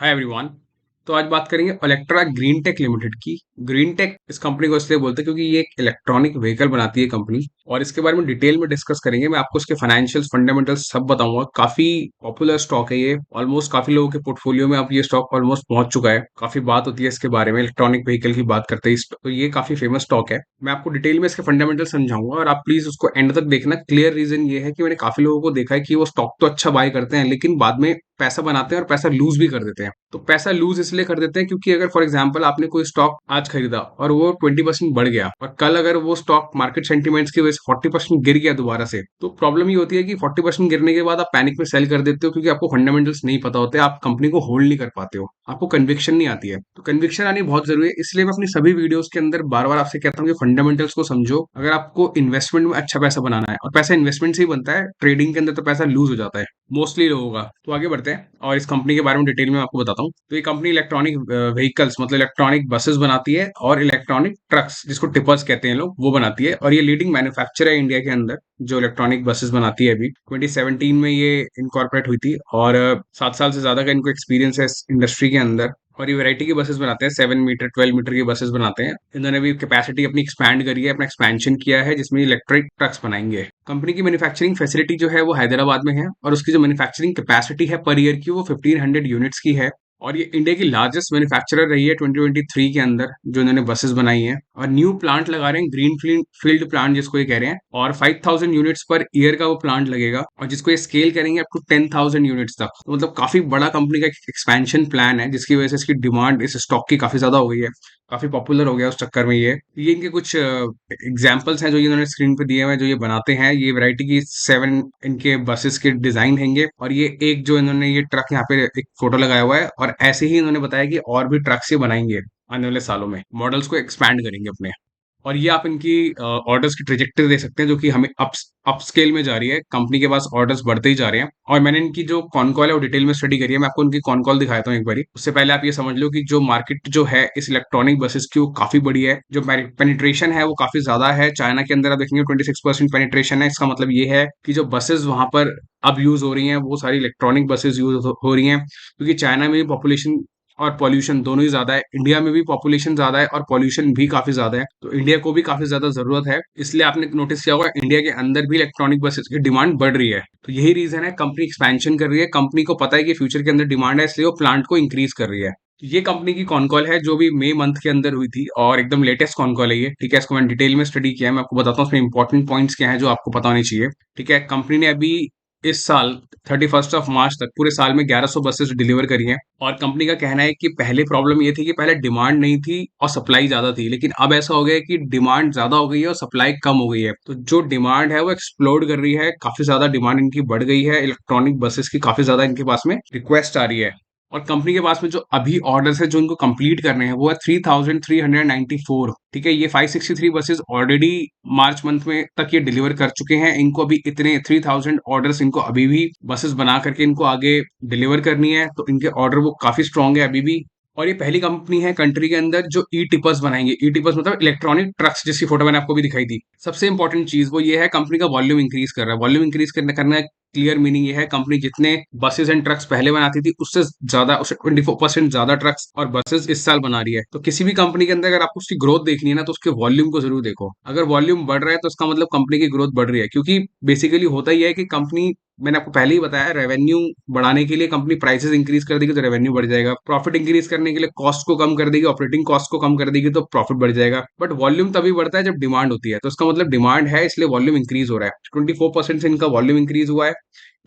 Hi everyone. तो आज बात करेंगे ओलेक्ट्रा ग्रीन टेक लिमिटेड की। ग्रीन टेक इस कंपनी को इसलिए बोलते हैं क्योंकि ये एक इलेक्ट्रॉनिक व्हीकल बनाती है कंपनी, और इसके बारे में डिटेल में डिस्कस करेंगे। मैं आपको इसके फाइनेंशियल फंडामेंटल्स सब बताऊंगा। काफी पॉपुलर स्टॉक है ये, ऑलमोस्ट काफी लोगों के पोर्टफोलियो में अब ये स्टॉक ऑलमोस्ट पहुंच चुका है। काफी बात होती है इसके बारे में, इलेक्ट्रॉनिक व्हीकल की बात करते हैं तो ये काफी फेमस स्टॉक है। मैं आपको डिटेल में इसके फंडामेंटल समझाऊंगा और आप प्लीज उसको एंड तक देखना। क्लियर रीजन ये है कि मैंने काफी लोगों को देखा है कि वो स्टॉक तो अच्छा बाय करते हैं लेकिन बाद में पैसा बनाते हैं और पैसा लूज भी कर देते हैं। तो पैसा लूज इसलिए कर देते हैं क्योंकि अगर फॉर एग्जांपल आपने कोई स्टॉक आज खरीदा और वो 20% बढ़ गया और कल अगर वो स्टॉक मार्केट सेंटीमेंट्स की वजह से 40% गिर गया दोबारा से, तो प्रॉब्लम ये होती है कि 40% गिरने के बाद आप पैनिक में सेल कर देते हो क्योंकि आपको फंडामेंटल्स नहीं पता होते, आप कंपनी को होल्ड नहीं कर पाते हो, आपको कन्विक्शन नहीं आती है। तो कन्विक्शन आनी बहुत जरूरी है, इसलिए मैं अपनी सभी वीडियोस के अंदर बार बार आपसे कहता हूँ कि फंडामेंटल्स को समझो अगर आपको इन्वेस्टमेंट में अच्छा पैसा बनाना है। और पैसा इन्वेस्टमेंट से ही बनता है, ट्रेडिंग के अंदर तो पैसा लूज हो जाता है मोस्टली लोगों का। तो आगे बढ़ते हैं और इस कंपनी के बारे में डिटेल में आपको बताता हूँ। तो ये कंपनी इलेक्ट्रॉनिक व्हीकल्स मतलब इलेक्ट्रॉनिक बसेस बनाती है और इलेक्ट्रॉनिक ट्रक्स जिसको टिपर्स कहते हैं लोग, वो बनाती है। और ये लीडिंग मैन्युफैक्चरर है इंडिया के अंदर जो इलेक्ट्रॉनिक बसेस बनाती है। अभी 2017 में ये इनकॉर्पोरेट हुई थी और 7 साल से ज्यादा का इनको एक्सपीरियंस है इस इंडस्ट्री के अंदर। और ये वैरायटी की बसेस बनाते हैं, 7 मीटर 12 मीटर की बसेस बनाते हैं। इन्होंने भी कैपेसिटी अपनी एक्सपैंड करी है, अपना एक्सपेंशन किया है जिसमें इलेक्ट्रिक ट्रक्स बनाएंगे। कंपनी की मैन्युफैक्चरिंग फैसिलिटी जो है वो हैदराबाद में है और उसकी जो मैन्युफैक्चरिंग कैपेसिटी है पर ईयर की वो 1500 यूनिट्स की है। और ये इंडिया की लार्जेस्ट मैन्युफैक्चरर रही है 2023 के अंदर जो इन्होंने बसेस बनाई हैं। और न्यू प्लांट लगा रहे हैं, ग्रीन फील्ड प्लांट जिसको ये कह रहे हैं, और 5000 यूनिट्स पर ईयर का वो प्लांट लगेगा और जिसको ये स्केल करेंगे अप टू 10,000 यूनिट्स तक। तो मतलब काफी बड़ा कंपनी का एक्सपेंशन प्लान है जिसकी वजह से इसकी डिमांड इस स्टॉक की काफी ज्यादा हो गई है, काफी पॉपुलर हो गया उस चक्कर में। ये इनके कुछ एग्जाम्पल्स हैं जो इन्होंने स्क्रीन पे दिए हुए हैं जो ये बनाते हैं। ये वैरायटी की 7 इनके बसेस के डिजाइन हैंगे और ये एक जो इन्होंने ये ट्रक यहाँ पे एक फोटो लगाया हुआ है, और ऐसे ही इन्होंने बताया कि और भी ट्रक्स ये बनाएंगे आने वाले सालों में, मॉडल्स को एक्सपैंड करेंगे अपने। और ये आप इनकी ऑर्डर्स की ट्रेजेक्टरी देख सकते हैं जो कि हमें अप स्केल में जा रही है। कंपनी के पास ऑर्डर्स बढ़ते ही जा रहे हैं। और मैंने इनकी जो कॉन कॉल है वो डिटेल में स्टडी करी है, मैं आपको इनकी कॉन कॉल दिखाता हूँ एक बारी। उससे पहले आप ये समझ लो कि जो मार्केट जो है इस इलेक्ट्रॉनिक बसेस की वो काफी बड़ी है, जो पेनिट्रेशन है वो काफी ज्यादा है। चाइना के अंदर आप देखेंगे 26% पेनिट्रेशन है। इसका मतलब ये है कि जो बसेस वहां पर अब यूज हो रही हैं वो सारी इलेक्ट्रॉनिक बसेस यूज हो रही हैं, क्योंकि चाइना में पॉपुलेशन और पॉल्यूशन दोनों ही ज्यादा है। इंडिया में भी पॉपुलेशन ज्यादा है और पॉल्यूशन भी काफी ज्यादा है, तो इंडिया को भी काफी ज्यादा जरूरत है। इसलिए आपने नोटिस किया होगा इंडिया के अंदर भी इलेक्ट्रॉनिक बसेस की डिमांड बढ़ रही है। तो यही रीजन है, कंपनी एक्सपेंशन कर रही है। कंपनी को पता है कि फ्यूचर के अंदर डिमांड है, इसलिए वो प्लांट को इंक्रीज कर रही है। तो ये कंपनी की कॉन कॉल है जो भी मई मंथ के अंदर हुई थी और एकदम लेटेस्ट कॉन कॉल है ये। ठीक है, इसको मैंने डिटेल में स्टडी किया है, मैं आपको बताता हूँ उसमें इंपॉर्टेंट पॉइंट्स क्या है जो आपको पता होनी चाहिए। ठीक है, कंपनी ने अभी इस साल 31 मार्च तक पूरे साल में 1100 बसेस डिलीवर करी हैं। और कंपनी का कहना है कि पहले प्रॉब्लम ये थी कि पहले डिमांड नहीं थी और सप्लाई ज्यादा थी, लेकिन अब ऐसा हो गया है कि डिमांड ज्यादा हो गई है और सप्लाई कम हो गई है। तो जो डिमांड है वो एक्सप्लोड कर रही है, काफी ज्यादा डिमांड इनकी बढ़ गई है। इलेक्ट्रॉनिक बसेस की काफी ज्यादा इनके पास में रिक्वेस्ट आ रही है। और कंपनी के पास में जो अभी ऑर्डर्स है जो इनको कंप्लीट करने हैं वो है 3394। ठीक है, ये 563 बसेस ऑलरेडी मार्च मंथ में तक ये डिलीवर कर चुके हैं। इनको अभी इतने 3000 ऑर्डर्स इनको अभी भी बसेस बना करके इनको आगे डिलीवर करनी है, तो इनके ऑर्डर बुक काफी स्ट्रांग है अभी भी। और ये पहली कंपनी है कंट्री के अंदर जो ई टिपर्स बनाएंगे। ई टिपर्स मतलब इलेक्ट्रॉनिक ट्रक्स, जिसकी फोटो मैंने आपको भी दिखाई थी। सबसे इंपॉर्टेंट चीज वो ये है, कंपनी का वॉल्यूम इंक्रीज कर रहा है। वॉल्यूम इंक्रीज करना क्लियर मीनिंग ये है, कंपनी जितने बसेस एंड ट्रक्स पहले बनाती थी उससे ज्यादा, उससे 24% ज्यादा ट्रक्स और बसेस इस साल बना रही है। तो किसी भी कंपनी के अंदर अगर आपको उसकी ग्रोथ देखनी है ना तो उसके वॉल्यूम को जरूर देखो। अगर वॉल्यूम बढ़ रहा है तो इसका मतलब कंपनी की ग्रोथ बढ़ रही है, क्योंकि बेसिकली होता ही है कि कंपनी, मैंने आपको पहले ही बताया, रेवेन्यू बढ़ाने के लिए कंपनी प्राइसेस इंक्रीज कर देगी तो रेवेन्यू बढ़ जाएगा। प्रॉफिट इंक्रीज करने के लिए कॉस्ट को कम कर देगी, ऑपरेटिंग कॉस्ट को कम कर देगी तो प्रॉफिट बढ़ जाएगा। बट वॉल्यूम तभी बढ़ता है जब डिमांड होती है, तो इसका मतलब डिमांड है इसलिए वॉल्यूम इंक्रीज हो रहा है। 24% से इनका वॉल्यूम इंक्रीज हुआ है।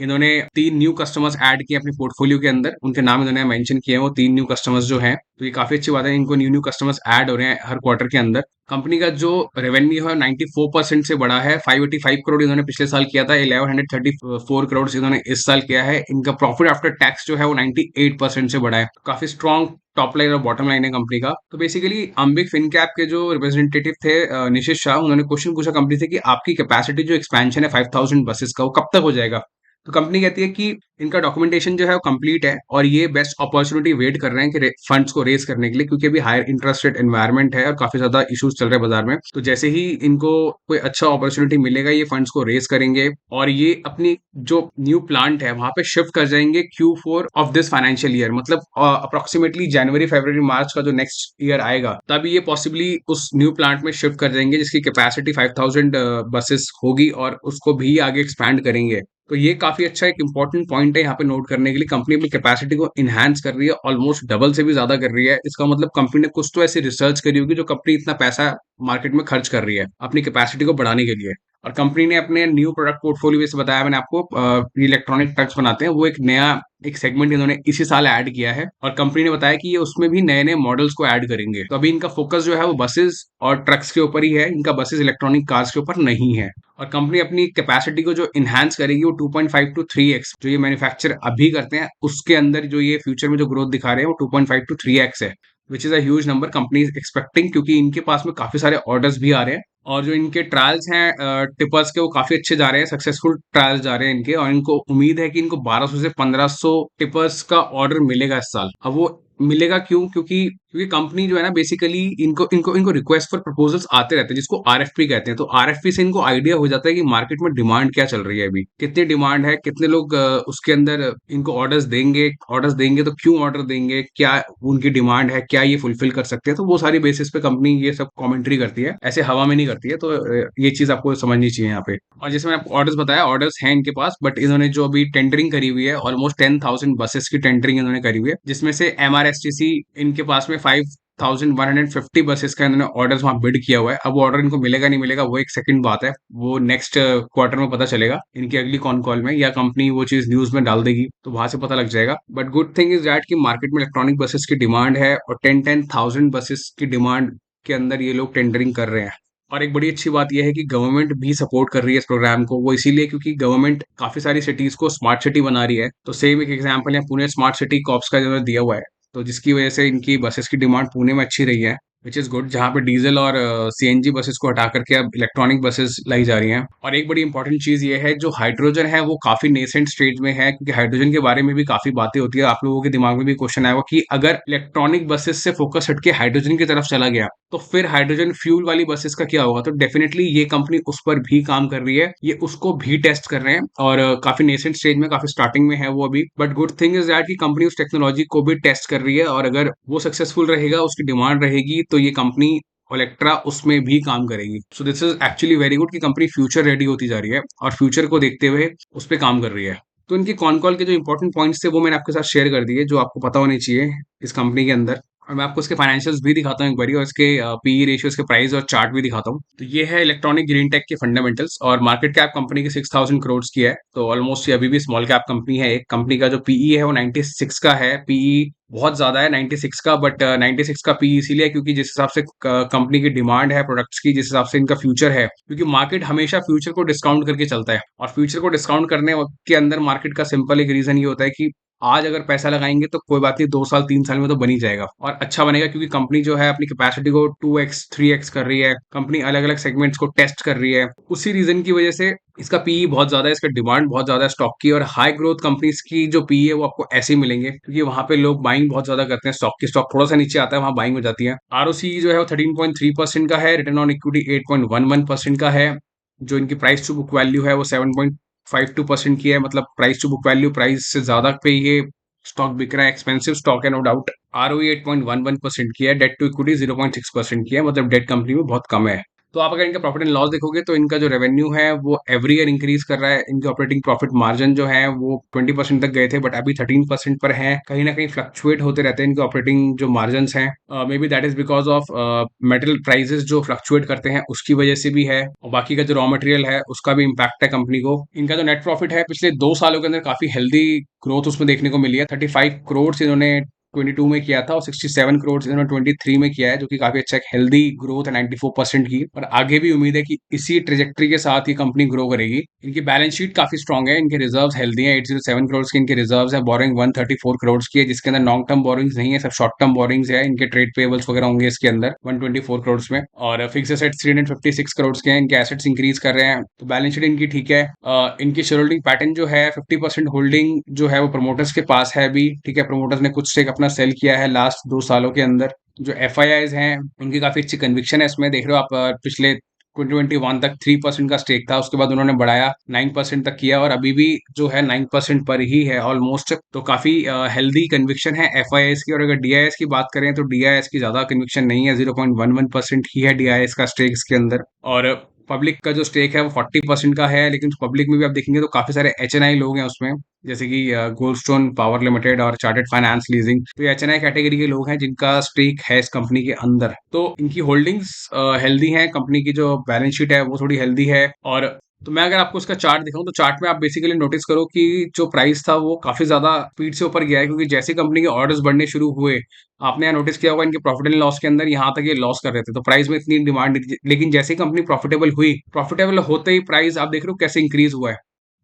इन्होंने 3 न्यू कस्टमर्स ऐड किए अपने पोर्टफोलियो के अंदर, उनके नाम इन्होंने मेंशन किए हैं, वो 3 न्यू कस्टमर्स जो हैं। तो ये काफी अच्छी बात है, इनको न्यू न्यू कस्टमर्स ऐड हो रहे हैं हर क्वार्टर के अंदर। कंपनी का जो रेवेन्यू है 94% से बढ़ा है। 585 करोड़ इन्होंने पिछले साल किया था, 1134 करोड़ इन्होंने इस साल किया है। इनका प्रॉफिट आफ्टर टैक्स जो है वो 98% से बढ़ा है। काफी स्ट्रॉन्ग टॉप लाइन और बॉटम लाइन है कंपनी का। तो बेसिकली अम्बिक फिनकैप के जो रिप्रेजेंटेटिव थे निशित शाह, उन्होंने क्वेश्चन पूछा कंपनी से कि आपकी कैपेसिटी जो एक्सपेंशन है 5000 बसेस का वो कब तक हो जाएगा। तो कंपनी कहती है कि इनका डॉक्यूमेंटेशन जो है वो कंप्लीट है और ये बेस्ट अपॉर्चुनिटी वेट कर रहे हैं कि फंड्स को रेज करने के लिए, क्योंकि अभी हायर इंटरेस्ट रेट एनवायरनमेंट है और काफी ज्यादा इश्यूज चल रहे हैं बाजार में। तो जैसे ही इनको कोई अच्छा अपॉर्चुनिटी मिलेगा ये फंड्स को रेज करेंगे और ये अपनी जो न्यू प्लांट है वहां पे शिफ्ट कर जाएंगे Q4 of this financial year, मतलब अप्रोक्सीमेटली जनवरी फरवरी मार्च का जो नेक्स्ट ईयर आएगा तब ये पॉसिबली उस न्यू प्लांट में शिफ्ट कर जाएंगे जिसकी कैपेसिटी 5000 बसेस होगी और उसको भी आगे एक्सपैंड करेंगे। तो ये काफी अच्छा एक इंपॉर्टेंट पॉइंट है यहाँ पे नोट करने के लिए। कंपनी अपनी कैपेसिटी को इनहांस कर रही है, ऑलमोस्ट डबल से भी ज्यादा कर रही है। इसका मतलब कंपनी ने कुछ तो ऐसी रिसर्च करी होगी जो कंपनी इतना पैसा मार्केट में खर्च कर रही है अपनी कैपेसिटी को बढ़ाने के लिए। और कंपनी ने अपने न्यू प्रोडक्ट पोर्टफोलियो जैसे बताया मैंने आपको, इलेक्ट्रॉनिक ट्रक्स बनाते हैं, वो एक नया एक सेगमेंट इन्होंने इसी साल ऐड किया है और कंपनी ने बताया कि ये उसमें भी नए नए मॉडल्स को ऐड करेंगे। तो अभी इनका फोकस जो है वो बसेस और ट्रक्स के ऊपर ही है, इनका बसेस इलेक्ट्रॉनिक कार्स के ऊपर नहीं है। और कंपनी अपनी कैपेसिटी को जो इनहांस करेगी वो 2.5 टू 3x जो ये मैन्युफैक्चर अभी करते हैं उसके अंदर जो ये फ्यूचर में जो ग्रोथ दिखा रहे हैं वो 2.5 टू 3x है, which is a huge number company is expecting, क्योंकि इनके पास में काफी सारे ऑर्डर्स भी आ रहे हैं और जो इनके ट्रायल्स हैं टिपर्स के वो काफी अच्छे जा रहे हैं, सक्सेसफुल ट्रायल्स जा रहे हैं इनके। और इनको उम्मीद है कि इनको 1200 से 1500 टिपर्स का ऑर्डर मिलेगा इस साल। अब वो मिलेगा क्यों? क्योंकि क्योंकि कंपनी जो है ना बेसिकली इनको इनको इनको रिक्वेस्ट फॉर प्रपोजल्स आते रहते हैं जिसको RFP कहते हैं। तो RFP से इनको आइडिया हो जाता है कि मार्केट में डिमांड क्या चल रही है, अभी कितनी डिमांड है, कितने लोग उसके अंदर इनको ऑर्डर्स देंगे तो क्यों ऑर्डर देंगे, क्या उनकी डिमांड है, क्या ये फुलफिल कर सकते हैं। तो वो सारी बेसिस पे कंपनी ये सब कमेंट्री करती है, ऐसे हवा में नहीं करती है। तो ये चीज आपको समझनी चाहिए यहाँ पे। और जैसे मैंने आपको ऑर्डर्स बताया, ऑर्डर्स हैं इनके पास, बट इन्होंने जो अभी टेंडरिंग करी हुई है ऑलमोस्ट 10,000 बसेस की टेंडरिंग इन्होंने करी हुई है, जिसमें से MRSTC इनके पास में 5,150 बसेस का इन्होंने ऑर्डर्स वहां बिड किया हुआ है। अब वो ऑर्डर इनको मिलेगा नहीं मिलेगा वो एक सेकंड बात है, वो नेक्स्ट क्वार्टर में पता चलेगा इनकी अगली कॉन कॉल में, या कंपनी वो चीज न्यूज में डाल देगी तो वहां से पता लग जाएगा। But good thing is that कि मार्केट में इलेक्ट्रॉनिक बसेस की डिमांड है और 10,000 बसेस की डिमांड के अंदर ये लोग टेंडरिंग कर रहे हैं। और एक बड़ी अच्छी बात यह है कि गवर्नमेंट भी सपोर्ट कर रही है इस प्रोग्राम को, वो इसीलिए क्योंकि गवर्नमेंट काफी सारी सिटीज को स्मार्ट सिटी बना रही है। तो सेम एक एग्जांपल है पुणे स्मार्ट सिटी कॉप्स का जो दिया हुआ है, तो जिसकी वजह से इनकी बसेस की डिमांड पुणे में अच्छी रही है, विच इज गुड, जहाँ पे डीजल और CNG बसेस को हटा करके अब इलेक्ट्रॉनिक बसेस लाई जा रही हैं। और एक बड़ी इंपॉर्टेंट चीज ये है जो हाइड्रोजन है वो काफी नेसेंट स्टेज में है, क्योंकि हाइड्रोजन के बारे में भी काफी बातें होती है। आप लोगों के दिमाग में भी क्वेश्चन आएगा कि अगर इलेक्ट्रॉनिक बसेस से फोकस हटके हाइड्रोजन की तरफ चला गया तो फिर हाइड्रोजन फ्यूल वाली बसेस का क्या होगा। तो डेफिनेटली ये कंपनी उस पर भी काम कर रही है, ये उसको भी टेस्ट कर रहे हैं और काफी नेसेंट स्टेज में, काफी स्टार्टिंग में है वो अभी। But good thing is that कि कंपनी उस टेक्नोलॉजी को भी टेस्ट कर रही है और अगर वो सक्सेसफुल रहेगा, उसकी डिमांड रहेगी, तो ये कंपनी ओलेक्ट्रा उसमें भी काम करेगी। So this is actually very good कि कंपनी फ्यूचर रेडी होती जा रही है और फ्यूचर को देखते हुए उस पर काम कर रही है। तो इनकी कॉन कॉल के जो इंपॉर्टेंट पॉइंट्स थे वो मैंने आपके साथ शेयर कर दिए जो आपको पता होने चाहिए इस कंपनी के अंदर। और मैं आपको इसके फाइनेंशियल्स भी दिखाता हूँ एक बारी, और इसके PE रेशियो, इसके प्राइस और चार्ट भी दिखाता हूँ। तो ये है इलेक्ट्रॉनिक ग्रीन टेक के फंडामेंटल्स। और मार्केट कैप कंपनी की 6,000 करोड़ की है, तो ऑलमोस्ट ये अभी भी स्मॉल कैप कंपनी है। एक कंपनी का जो PE है वो 96 का है, PE बहुत ज्यादा है 96 का। बट 96 का PE इसीलिए क्योंकि जिस हिसाब से कंपनी की डिमांड है प्रोडक्ट्स की, जिस हिसाब से इनका फ्यूचर है, क्योंकि मार्केट हमेशा फ्यूचर को डिस्काउंट करके चलता है और फ्यूचर को डिस्काउंट करने के अंदर मार्केट का सिंपल एक रीजन ये होता है कि आज अगर पैसा लगाएंगे तो कोई बात नहीं, 2 साल 3 साल में तो बन ही जाएगा और अच्छा बनेगा, क्योंकि कंपनी जो है अपनी कैपेसिटी को 2x 3x कर रही है, कंपनी अलग अलग सेगमेंट्स को टेस्ट कर रही है। उसी रीजन की वजह से इसका PE बहुत ज्यादा है, इसका डिमांड बहुत ज्यादा है स्टॉक की। और हाई ग्रोथ कंपनीज की जो PE है वो आपको ऐसे ही मिलेंगे, क्योंकि वहां पे लोग बाइंग बहुत ज्यादा करते हैं स्टॉक की, स्टॉक थोड़ा सा नीचे आता है वहां बाइंग हो जाती है। ROCE जो है वो 13.3% का है, रिटर्न ऑन इक्विटी 8.11% का है। जो इनकी प्राइस टू बुक वैल्यू है वो 7.52% की है, मतलब price to book value, price से ज्यादा पे ये स्टॉक बिक रहा है, एक्सपेंसिव स्टॉक है नो डाउट। ROE 8.11% की है, डेट टू इक्विटी 0.6% की है, मतलब डेट कंपनी में बहुत कम है। तो आप अगर इनका प्रॉफिट एंड लॉस देखोगे तो इनका जो रेवेन्यू है वो एवरी ईयर इंक्रीज कर रहा है। इनके ऑपरेटिंग प्रॉफिट मार्जिन जो है वो 20% तक गए थे, बट अभी 13% पर है। कहीं ना कहीं फ्लक्चुएट होते रहते हैं इनके ऑपरेटिंग जो मार्जिन हैं, may be that is because of metal prices जो फ्लक्चुएट करते हैं उसकी वजह से भी है, और बाकी का जो रॉ मटेरियल है उसका भी इम्पैक्ट है कंपनी को। इनका जो नेट प्रॉफिट है पिछले 2 सालों के अंदर काफी हेल्दी ग्रोथ उसमें देखने को मिली है, 35 करोड़ इन्होंने 22 में किया था और 67 करोड़ इन्होंने 23 में किया है, जो कि काफी अच्छा एक हेल्दी ग्रोथ है 94% की। और आगे भी उम्मीद है कि इसी ट्रेजेक्ट्री के साथ ये कंपनी ग्रो करेगी। इनकी बैलेंस शीट काफी स्ट्रॉन्ग है, इनके रिजर्व हेल्दी है, 807 करोड़ की इनके रिजर्व है, बोरिंग 134 करोड़ की है, जिसके अंदर लॉन्ग टर्म बोरिंग्स नहीं है, सब शॉर्ट टर्म बोरिंग्स है। इनके ट्रेड पेबल्स वगैरह होंगे इसके अंदर 124 करोड़ में। और फिक्स एसेट्स 356 करोड़ के हैं, इनके एसेट्स इंक्रीज कर रहे हैं, तो बैलेंस शीट इनकी ठीक है। इनकी शेयर होल्डिंग पैटर्न जो है 50% होल्डिंग जो है वो प्रमोटर्स के पास है अभी, ठीक है। प्रमोटर्स ने कुछ स्टेक अपना सेल किया है लास्ट 2 सालों के अंदर। जो एफ आई आईज हैं उनकी काफी अच्छी कन्विक्शन है इसमें, देख रहे हो आप। पिछले 2021 तक 3% का स्टेक था, उसके बाद उन्होंने बढ़ाया 9% तक किया, और अभी भी जो है 9% पर ही है ऑलमोस्ट। तो काफी हेल्दी कन्विक्शन है एफ आई की। और अगर डी आई एस की बात करें तो डी आई एस की ज्यादा कन्विक्शन नहीं है, 0.11% ही है डी आई एस का स्टेक इसके अंदर। और पब्लिक का जो स्टेक है वो 40% का है, लेकिन पब्लिक में भी आप देखेंगे तो काफी सारे एच एन आई लोग हैं उसमें, जैसे कि गोल्डस्टोन पावर लिमिटेड और चार्टर्ड फाइनेंस लीजिंग। तो ये एच एन आई कैटेगरी के लोग हैं जिनका स्टेक है इस कंपनी के अंदर। तो इनकी होल्डिंग्स हेल्दी हैं, कंपनी की जो बैलेंस शीट है वो थोड़ी हेल्दी है। और तो मैं अगर आपको इसका चार्ट दिखाऊं तो चार्ट में आप बेसिकली नोटिस करो कि जो प्राइस था वो काफी ज्यादा स्पीड से ऊपर गया है, क्योंकि जैसे कंपनी के ऑर्डर्स बढ़ने शुरू हुए, आपने यहाँ नोटिस किया होगा इनके प्रॉफिट एंड लॉस के अंदर यहाँ तक ये लॉस कर रहे थे, तो प्राइस में इतनी डिमांड नहीं थी। लेकिन जैसे ही कंपनी प्रॉफिटेबल हुई, प्रॉफिटेबल होते ही प्राइस आप देख रहे हो कैसे इंक्रीज हुआ है।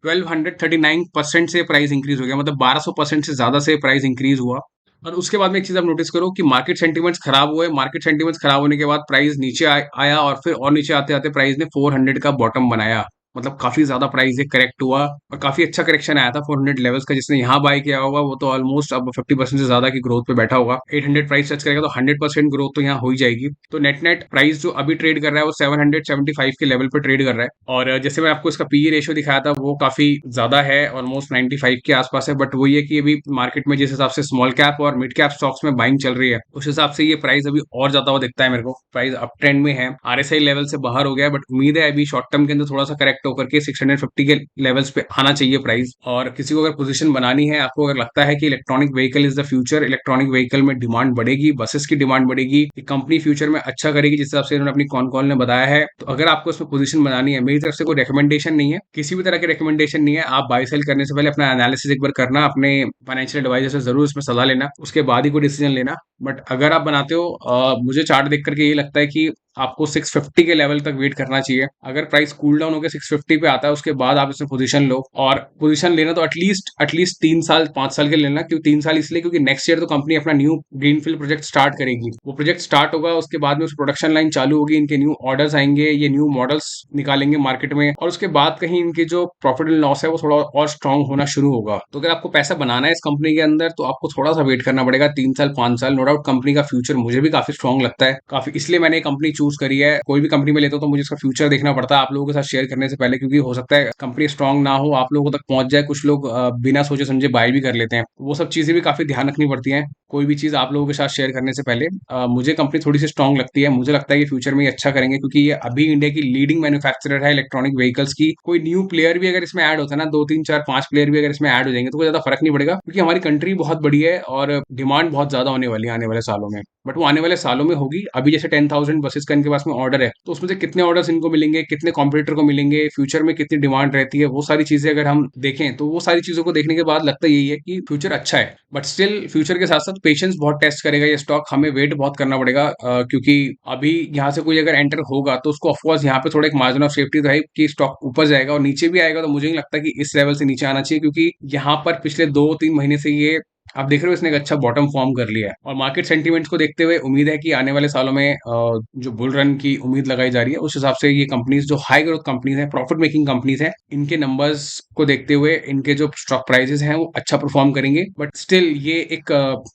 1239% से प्राइस इंक्रीज हो गया, मतलब 1200% से ज्यादा से प्राइस इंक्रीज हुआ। और उसके बाद में एक चीज आप नोटिस करो कि मार्केट सेंटीमेंट्स खराब हुए, मार्केट सेंटीमेंट्स खराब होने के बाद प्राइस नीचे आया, और फिर और नीचे आते आते प्राइस ने 400 का बॉटम बनाया। मतलब काफी ज्यादा प्राइस ये करेक्ट हुआ, और काफी अच्छा करेक्शन आया था 400 लेवल्स का। जिसने यहाँ बाय किया होगा वो तो ऑलमोस्ट अब 50% से ज्यादा की ग्रोथ पे बैठा होगा। 800 प्राइस टच करेगा तो 100% ग्रोथ तो यहाँ हो ही जाएगी। तो नेट नेट प्राइस जो अभी ट्रेड कर रहा है वो 775 के लेवल पे ट्रेड कर रहा है। और जैसे मैं आपको इसका पीई रेशियो दिखाया था वो काफी ज्यादा है, ऑलमोस्ट 95 के आसपास है। बट वो ये कि अभी मार्केट में जिस हिसाब से स्मॉल कैप और मिड कैप स्टॉक्स में बाइंग चल रही है, उस हिसाब से ये प्राइस अभी और ज्यादा हुआ दिखता है मेरे को। प्राइस अप ट्रेंड में है, आरएसआई लेवल से बाहर हो गया है, बट उम्मीद है अभी शॉर्ट टर्म के अंदर थोड़ा सा करेक्ट होकर के 650 के लेवल्स पे आना चाहिए प्राइस। और किसी को अगर पोजीशन बनानी है, आपको अगर लगता है कि electronic vehicle is the future, electronic vehicle में डिमांड बढ़ेगी, बसेस की डिमांड बढ़ेगी, कंपनी फ्यूचर में अच्छा करेगी जिस हिसाब से इन्होंने अपनी कॉन कॉल ने बताया है, तो अगर आपको इसमें पोजीशन बनानी है, मेरी तरफ से कोई रिकमेंडेशन नहीं है, किसी भी तरह की रिकमेंडेशन नहीं है। आप बाय सेल करने से पहले अपना एनालिसिस एक बार करना, अपने फाइनेंशियल एडवाइजर से जरूर इसमें सलाह लेना, उसके बाद ही कोई डिसीजन लेना। बट अगर आप बनाते हो, मुझे चार्ट देख करके ये लगता है कि आपको 650 के लेवल तक वेट करना चाहिए। अगर प्राइस कूल डाउन होकर 650 पे आता है उसके बाद आप इसमें पोजीशन लो। और पोजीशन लेना तो एटलीस्ट 3 साल 5 साल के लेना। क्यों 3 साल? इसलिए क्योंकि नेक्स्ट ईयर तो कंपनी अपना न्यू ग्रीनफील्ड प्रोजेक्ट स्टार्ट करेगी। वो प्रोजेक्ट स्टार्ट होगा, उसके बाद में उस प्रोडक्शन लाइन चालू होगी, इनके न्यू ऑर्डर्स आएंगे, ये न्यू मॉडल्स निकालेंगे मार्केट में, और उसके बाद कहीं इनके जो प्रॉफिट एंड लॉस है वो थोड़ा और स्ट्रांग होना शुरू होगा। तो अगर आपको पैसा बनाना है इस कंपनी के अंदर तो आपको थोड़ा सा वेट करना पड़ेगा, 3 साल 5 साल। नो डाउट कंपनी का फ्यूचर मुझे भी काफी स्ट्रांग लगता है, काफी, इसलिए मैंने कंपनी चूज करी है। कोई भी कंपनी में लेता हूं तो मुझे इसका फ्यूचर देखना पड़ता है आप लोगों के साथ शेयर करने से पहले, क्योंकि हो सकता है कंपनी स्ट्रांग ना हो, आप लोगों तक पहुंच जाए, कुछ लोग बिना सोचे समझे बाय भी कर लेते हैं। वो सब चीजें भी काफी ध्यान रखनी पड़ती हैं कोई भी चीज आप लोगों के साथ शेयर करने से पहले। मुझे कंपनी थोड़ी सी स्ट्रांग लगती है, मुझे लगता है कि फ्यूचर में ये अच्छा करेंगे, क्योंकि ये अभी इंडिया की लीडिंग मैन्युफैक्चरर है इलेक्ट्रॉनिक व्हीकल्स की। कोई न्यू प्लेयर भी अगर इसमें ऐड होता है ना, 2 3 4 5 प्लेयर भी अगर इसमें ऐड हो जाएंगे तो कोई ज्यादा फर्क नहीं पड़ेगा, क्योंकि हमारी कंट्री बहुत बड़ी है और डिमांड बहुत ज्यादा होने वाली है आने वाले सालों में। बट वो आने वाले सालों में होगी। अभी जैसे 10,000 बसेस का इनके पास में ऑर्डर है, तो उसमें से कितने ऑर्डर्स इनको मिलेंगे, कितने कॉम्पिटिटर को मिलेंगे, फ्यूचर में कितनी डिमांड रहती है, वो सारी चीजें अगर हम देखें तो वो सारी चीजों को देखने के बाद लगता यही है कि फ्यूचर अच्छा है। बट स्टिल फ्यूचर के साथ साथ पेशेंस बहुत टेस्ट करेगा ये स्टॉक, हमें वेट बहुत करना पड़ेगा, क्योंकि अभी यहाँ से कोई अगर एंटर होगा तो उसको ऑफकोर्स यहाँ पे थोड़ा एक मार्जिन ऑफ सेफ्टी तो है कि स्टॉक ऊपर जाएगा, और नीचे भी आएगा तो मुझे नहीं लगता कि इस लेवल से नीचे आना चाहिए, क्योंकि यहाँ पर पिछले 2 3 महीने से ये आप देख रहे हो इसने एक अच्छा बॉटम फॉर्म कर लिया है। और मार्केट सेंटीमेंट्स को देखते हुए उम्मीद है कि आने वाले सालों में जो बुल रन की उम्मीद लगाई जा रही है, उस हिसाब से ये कंपनीज जो हाई ग्रोथ कंपनीज हैं, प्रॉफिट मेकिंग कंपनीज हैं, इनके नंबर्स को देखते हुए इनके जो स्टॉक प्राइसेस हैं वो अच्छा परफॉर्म करेंगे। बट स्टिल ये एक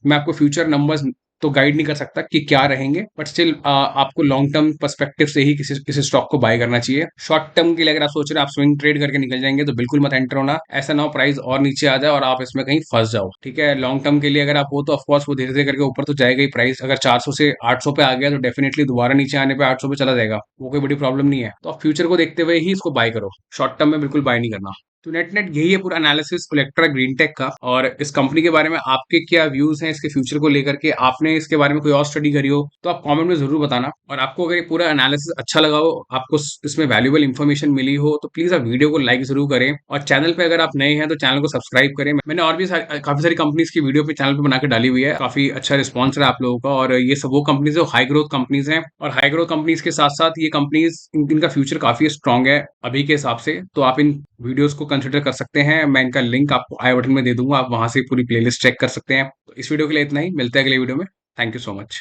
मैं आपको फ्यूचर नंबर्स तो गाइड नहीं कर सकता कि क्या रहेंगे, बट स्टिल आपको लॉन्ग टर्म पर्सपेक्टिव से ही किसी किसी स्टॉक को बाय करना चाहिए। शॉर्ट टर्म के लिए अगर आप सोच रहे हैं आप स्विंग ट्रेड करके निकल जाएंगे तो बिल्कुल मत एंटर होना। ऐसा ना हो प्राइस और नीचे आ जाए और आप इसमें कहीं फंस जाओ, ठीक है। लॉन्ग टर्म के लिए अगर आप हो तो ऑफकोर्स वो धीरे धीरे करके ऊपर तो जाएगा ही। प्राइस अगर 400 से 800 पे आ गया तो डेफिनेटली दोबारा नीचे आने पे 800 पे चला जाएगा, वो कोई बड़ी प्रॉब्लम नहीं है। तो आप फ्यूचर को देखते हुए ही इसको बाय करो, शॉर्ट टर्म में बिल्कुल बाय नहीं करना। तो नेट नेट यही है पूरा एनालिसिस इलेक्ट्रा ग्रीन टेक का। और इस कंपनी के बारे में आपके क्या व्यूज हैं इसके फ्यूचर को लेकर के, आपने इसके बारे में कोई और स्टडी करी हो तो आप कमेंट में जरूर बताना। और आपको अगर ये पूरा एनालिसिस अच्छा लगा हो, आपको इसमें वैल्यूएबल इन्फॉर्मेशन मिली हो, तो प्लीज आप वीडियो को लाइक जरूर करें। और चैनल पे अगर आप नए हैं तो चैनल को सब्सक्राइब करें। मैंने और भी काफी सारी कंपनीज की वीडियो पे चैनल पे बना के डाली हुई है, काफी अच्छा रिस्पॉन्स रहा आप लोगों का। और ये सब वो कंपनीज है हाई ग्रोथ कंपनीज हैं, और हाई ग्रोथ कंपनीज के साथ साथ ये कंपनीज इनका फ्यूचर काफी स्ट्रांग है अभी के हिसाब से। तो आप इन वीडियोस को कंसिडर कर सकते हैं। मैं इनका लिंक आपको आई बटन में दे दूंगा, आप वहां से पूरी प्लेलिस्ट चेक कर सकते हैं। तो इस वीडियो के लिए इतना ही, मिलते हैं अगले वीडियो में। Thank you so much.